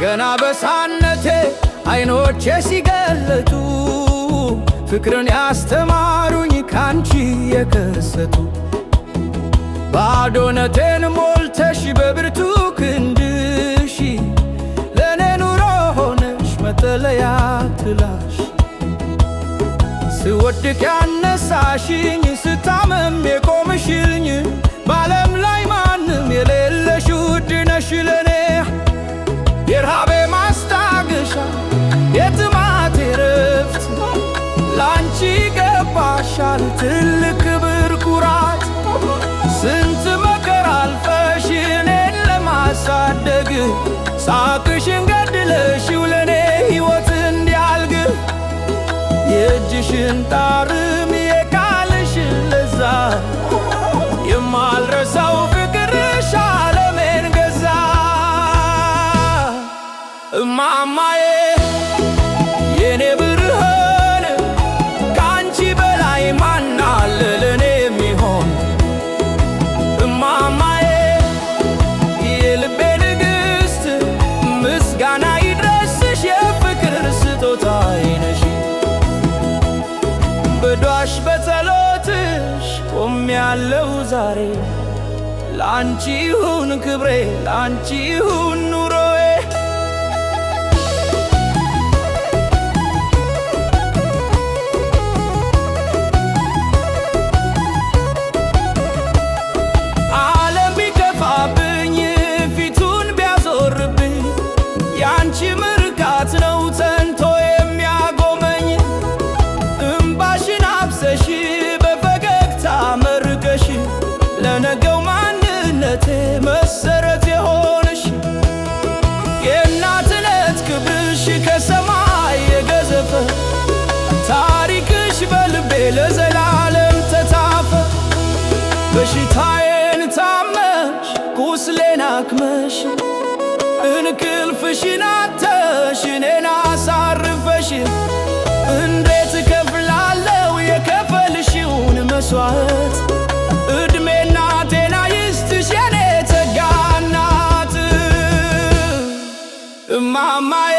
ገና በሳነቴ አይኖቼ ሲገለጡ ፍቅርን ያስተማሩኝ ካንቺ የከሰቱ ባዶነቴን ሞልተሽ በብርቱ ክንድሽ ለኔ ኑሮ ሆነሽ መጠለያ ትላሽ ስወድቅ ያነሳሽኝ ስታመም የቆምሽልኝ በዓለም ላይ ማንም የሌለሽ ውድ ነሽ ለኔ የረሃቤ ማስታገሻ የጥማቴ ረፍት ላንቺ ገባሻል ትልቅ ክብር ኩራት ስንት መከራ አልፈሽ እኔን ለማሳደግ ሳቅሽን ገድለሽው ለኔ ሕይወት እንዲያልግ የእጅሽን ጣዕም የቃልሽን ለዛ የማልረሳው ፍቅርሽ ዓለሜን ገዛ እማማዬ የኔ ብርሃን ካንቺ በላይ ማን አለ ለኔ የሚሆን እማማዬ የልቤ ንግሥት ምስጋና ይድረስሽ የፍቅር ስጦታዬ ነሽ በዷሽ በጸሎትሽ ቆሜያለሁ ዛሬ ላንቺ ይሁን ክብሬ ላንቺ ይሁን ኑሮዬ ዓለም ቢከፋብኝ ፊቱን ቢያዞርብኝ ያንቺ ምርቃት ነው ጸንቶ የሚያቆመኝ እምባሽን አብሰሽ በፈገግታ መርቀሽ ለነገው ማንነቴ መሰረት የሆንሽ የእናትነት ክብርሽ ከሰማይ የገዘፈ ታሪክሽ በልቤ ለዘላለም ተጻፈ በሽታዬን ታመሽ ቁስሌን አክመሽ እንቅልፍሽን አጥተሽ እኔን አሳርፈሽ እንዴት እከፍላለሁ የከፈልሽውን መሥዋዕት ዕድሜና ጤና ይስጥሽ የኔ ጸጋ እናት እማማዬ